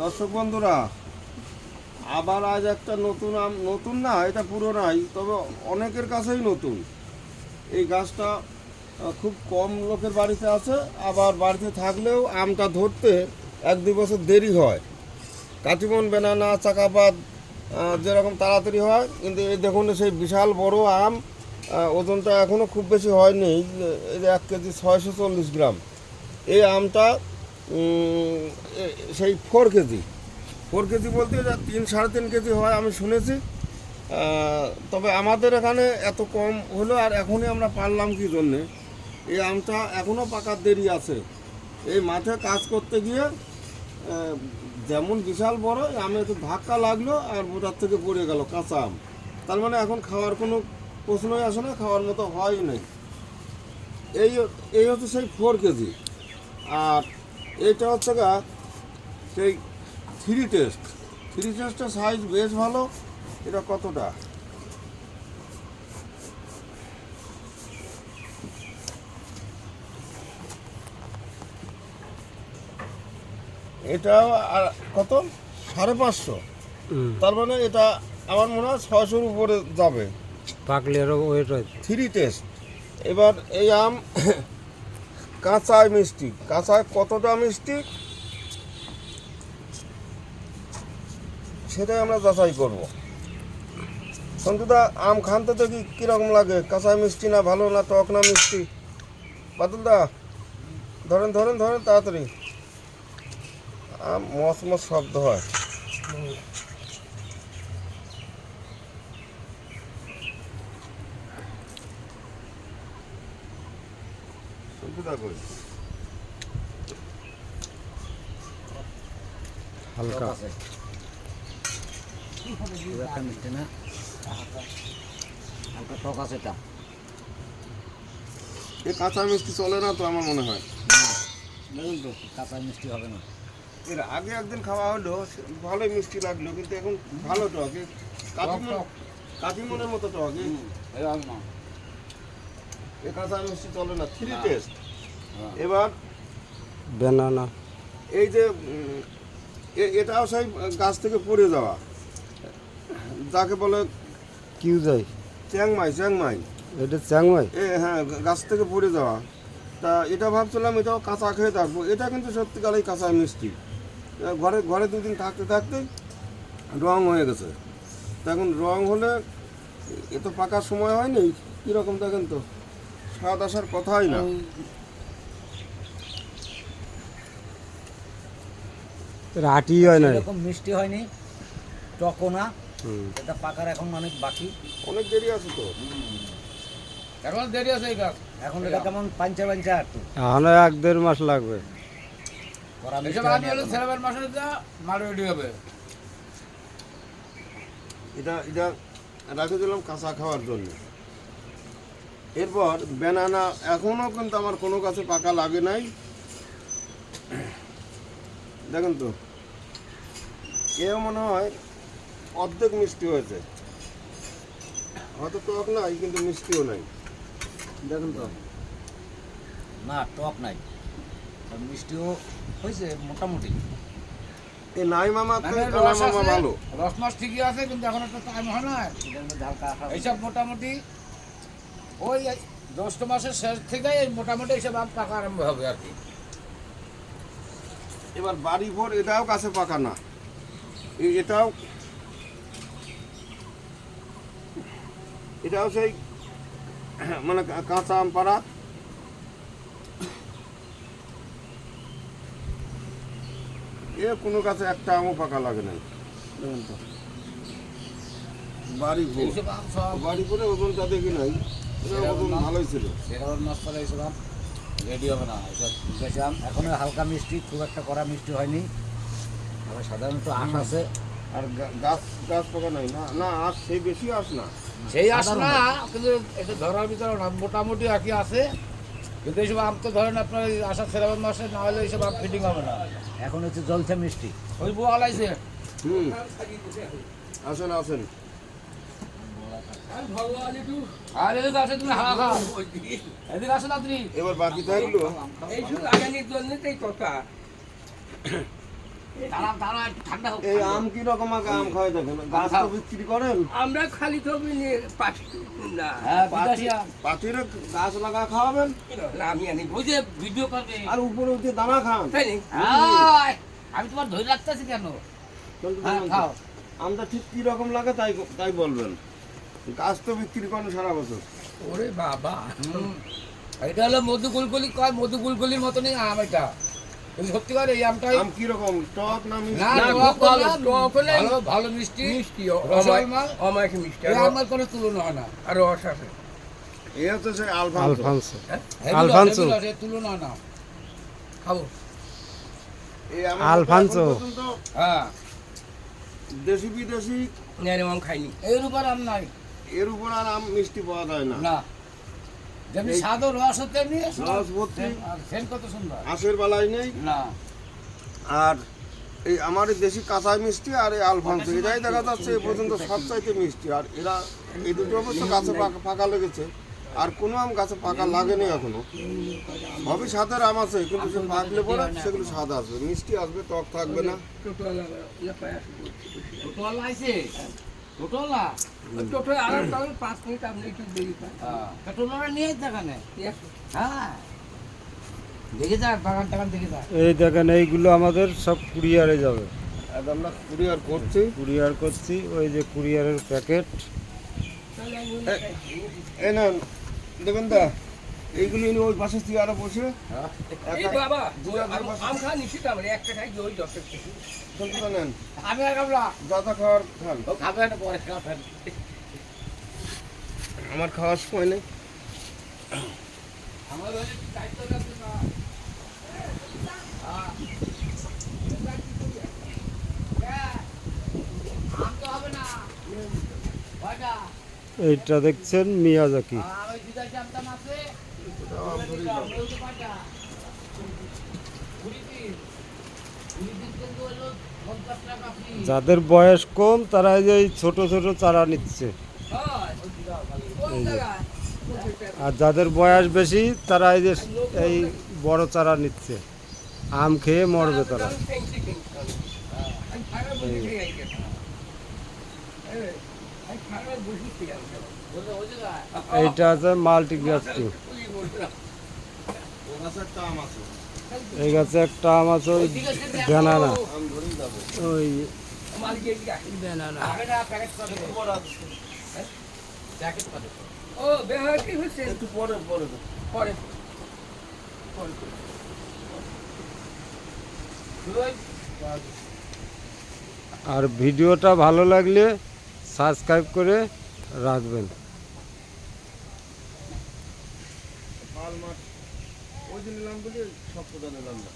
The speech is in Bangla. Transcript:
দর্শক বন্ধুরা, আবার আজ একটা নতুন আম, নতুন না এটা পুরোনাই, তবে অনেকের কাছেই নতুন। এই গাছটা খুব কম লোকের বাড়িতে আছে, আবার বাড়িতে থাকলেও আমটা ধরতে 1-2 বছর দেরি হয়। কাটিমন বেনানা চাকাপাত যেরকম তাড়াতাড়ি হয়, কিন্তু এই দেখুন সেই বিশাল বড় আম, ওজনটা এখনও খুব বেশি হয়নি, এই যে 1 কেজি 640 গ্রাম। এই আমটা সেই 4 কেজি বলতে যা 3-3.5 কেজি হয় আমি শুনেছি। তবে আমাদের এখানে এত কম হলো, আর এখনই আমরা পারলাম কি জন্যে। এই আমটা এখনও পাকার দেরি আছে। এই মাঠে কাজ করতে গিয়ে যেমন বিশাল বড় আমে একটু ধাক্কা লাগলো আর বোটার থেকে পড়ে গেল কাঁচা আম। তার মানে এখন খাওয়ার কোনো প্রশ্নই আসে না, খাওয়ার মতো হয় নাই। এই হচ্ছে সেই 4 কেজি। আর এইটা হচ্ছে গা সেই 3 টেস্টের সাইজ বেশ ভালো। এটা কতটা, এটাও আর কত 550। তার মানে এটা আমার মনে হয় 600-র উপরে যাবে পাকলে আরো ওয়েট হয়। 3 টেস্ট। এবার এই আম কাঁচায় মিষ্টি, কাঁচায় কতটা মিষ্টি সেটাই আমরা যাচাই করবো। সন্তুদা, আম খানতে দেখি কীরকম লাগে, কাঁচায় মিষ্টি না ভালো না টক না মিষ্টি? বাদুলদা ধরেন ধরেন ধরেন তাড়াতাড়ি, আম মস মস শব্দ হয়। সন্তুদা কই? হালকা একটা মিষ্টি না, হালকা টক আছে এটা। এ কাঁচা মিষ্টি চলে না তো আমার মনে হয়। দেখুন তো কাঁচা মিষ্টি হবে না। এর আগে একদিন খাওয়া হলো, ভালোই মিষ্টি লাগলো, কিন্তু এখন ভালো টক, কাটিমনের মতো টক। এ কাঁচা মিষ্টি চলে না, 3 টেস্ট। এবার বেনানা এই যে এটাও সেই গাছ থেকে পড়ে যাওয়া, যাকে বলে কিউ যায়, চ্যাংমাই। এটা চ্যাংমাই। হ্যাঁ, গাছ থেকে পড়ে যাওয়া। তা এটা ভাবছিলাম এটাও কাঁচা খেয়ে থাকবো, এটা কিন্তু সত্যিকারেই কাঁচা মিষ্টি। ঘরে 2 দিন থাকতে থাকতে রং হয়ে গেছে। তা এখন রং হলে এ তো পাকার সময় হয়নি, কীরকম দেখেন তো, স্বাদ আসার কথাই না। আটি হয় না, এরকম মিষ্টি হয়নি, টকও না। এটা পাকার এখন অনেক বাকি, অনেক দেরি আছে তো, এখন দেরি আছে এই গাছ। এখন এটা কেমন পাঞ্চা আর কি এখনো 1-1.5 মাস লাগবে। করা মিষ্টি এসব হয়নি আনি হলে এখনো। সেরাবের মাসে যা মাল রেডি হবে। এটা রাখে দিলাম কাঁচা খাওয়ার জন্য। এরপর বেনানা এখনও কিন্তু আমার কোনো কাছে পাকা লাগে নাই, দেখেন তো, এও মনে হয় অর্ধেক মিষ্টি হয়েছে, হয়তো টক নাই কিন্তু মিষ্টিও নাই। দেখুন তো, না টক নাই, আর মিষ্টিও হয়েছে মোটামুটি। এ নাই মামা তো মানে কালা রস মামা আছে, ভালো। রস মাস ঠিকই আছে, কিন্তু এখন একটা টাইম হয় না। এটার মধ্যে হালকা আঠা আছে। এইসব মোটামুটি ওই জ্যৈষ্ঠ মাসের শেষ থেকে এই মোটামুটি এইসব আম পাকা আরম্ভ হবে আর কি। এবার বাড়ি ভোর এটাও কাছে পাকা না, এটাও সেই মানে কাঁচা আম পাড়া। এ কোনো কাছে একটা আমও পাকা লাগে নাই, দেখেন তো। বাড়ি ভোর, এইসব আম সব বাড়ি ভোরে ওজনটা দেখি নাই, এটা ওজন ভালোই ছিল। সেরাবের মাস পরে এইসব আম রেডি হবে না। এইসব বেশি আম এখনো হালকা মিষ্টি, খুব একটা কড়া মিষ্টি হয়নি। আবার সাধারণত আঁশ আছে, আর গাছ পাকা নাই না, না আস সেই বেশি আস না। সেই আস না, কিন্তু এটা ধরার ভিতরে না, মোটামুটি আর কি আছে। কিন্তু এইসব আম তো ধরেন আপনার এই আষাঢ় সেরাবের মাসে না হলে এইসব আম ফিটিং হবে না। এখন হচ্ছে জলছে মিষ্টি। ওই বুয়া লাইছে আসেন আসেন, আর এদিকে আসে, তুমি হাওয়া খাও, এদিকে আসে না তুমি। এবার বাকি থাকলো দাঁড়াও দাঁড়াও একটু ঠান্ডা হোক এই আম কি রকম আগে আম খাওয়াই দেখেন, গাছ তো বিক্রি করেন? আমরা খালি তো পাঠি না হ্যাঁ বিদেশি আম। পাটির গাছ লাগা খাওয়াবেন না, আমি আনি ওই যে ভিডিও করবে আর উপরে উঠে দানা খান। তাই নি? আয়, আমি তোমার ধরে রাখতেছি কেন? কিন্তু হ্যাঁ দেখুন তো, খাও। আমটা ঠিক কি রকম লাগে তাই তাই বলবেন। গাছ তো বিক্রি করেন সারা বছর। ওরে বাবা, এটা হলো মধু গুলগুলি কয়, মধু গুলগুলির মতনই আম এটা। কিন্তু সত্যিকার এই আমটাই আম কি রকম, টক না মিষ্টি? না, না, টক খুব ভালো, না, টক হলে ভালো ভালো মিষ্টি মিষ্টি রসাল মাল। অমায়িক মিষ্টি এই আমার কোনো তুলনা হয় না। আর রস আছে। এ হচ্ছে সেই আলফানসো। Alfonso heavy Alfonso. রস, এর তুলনা হয় না। খাবো। এই আমের আলফানসো। মধ্যে এখন পর্যন্ত হ্যাঁ, দেশি বিদেশি না, আম খাইনি। এর উপর আম নাই। এর উপর আর আম মিষ্টি পাওয়া যায় না। না, যেমনি এই- স্বাদ ও রস হতে এমনি রস ভর্তি। আর সেন্ট কত সুন্দর। আশের বেলায় নেই। না, আর এই আমার এই দেশি কাঁচাই মিষ্টি আর এই আলফানসো, এটাই দেখা যাচ্ছে এ পর্যন্ত সবচাইতে মিষ্টি। আর এরা এই দুটো অবশ্য গাছে পাকা লেগেছে, আর কোনো আম গাছে পাকা লাগেনি এখনো। সবই স্বাদের আম আছে, কিন্তু সে পাকলে পরে সেগুলো স্বাদ আসবে, মিষ্টি আসবে, টক থাকবে না। টোটোয়ালা আইছে? টোটোয়ালা? টোটো আর 5 মিনিট আপনি একটু দেরি পান। তা টোটোয়ালা নিয়ে আসতে এখানে? হ্যাঁ, দেখে যাক, বাগান টাগান দেখে যাক। এই দেখেন এইগুলো আমাদের সব কুরিয়ারে যাবে। আর আমরা কুরিয়ার করছি। কুরিয়ার করছি, ওই যে কুরিয়ারের প্যাকেট। এই নেন, দেখুন দা, এইগুলি নিয়ে ওই পাশে চেয়ারে বসে এই বাবা, আম খাওয়া নিশ্চিত আমার একটা খাই ওই 10 টাকা। সবজিটা নেন, আমি আর কামলা যা খাওয়ার খান। ও খাবেন পরে খাবেন। আমার খাওয়ার সময় নেই। আমার ওই দায়িত্ব লাগবে না। আম তো হবে না। কয়টা? এইটা দেখছেন মিয়াজাকি। আর ওই বিদেশি আমটা আছে? ওই যে কয়টা? 20 পিস। 20 পিস কিন্তু হলো 50 টাকা পিস। যাদের বয়স কম তারা এই যে এই ছোট ছোট চারা নিচ্ছে, হয়। কোন জায়গায়? আর যাদের বয়স বেশি তারা এই যে এই বড় চারা নিচ্ছে। আম খেয়ে মরবে তারা। আমি খারাপ বুঝি খেয়ে আইছি। আমি খারাপ বুঝি খেয়ে আইছি। ওই জায়গায়? এইটা আছে মাল্টিগ্রাফটিং। ওই বলছিলাম। ও গাছে একটা আম আছে, এই গাছে একটা আম আছে, ওই ঠিক আছে, দেখো। ব্যানানা, আম ধরেই যাবো। ওই মালিকের দিকে আসি। হবে না, প্যাকেট করে দেবো। প্যাকেট করে দেবো। ও বেহার কি হচ্ছে? একটু পরে পরে পরে দুই আর ভিডিওটা ভালো লাগলে সাবস্ক্রাইব করে রাখবেন। পাল মাছ ওই দিন নিলাম বলে সব প্রধান নিলাম না।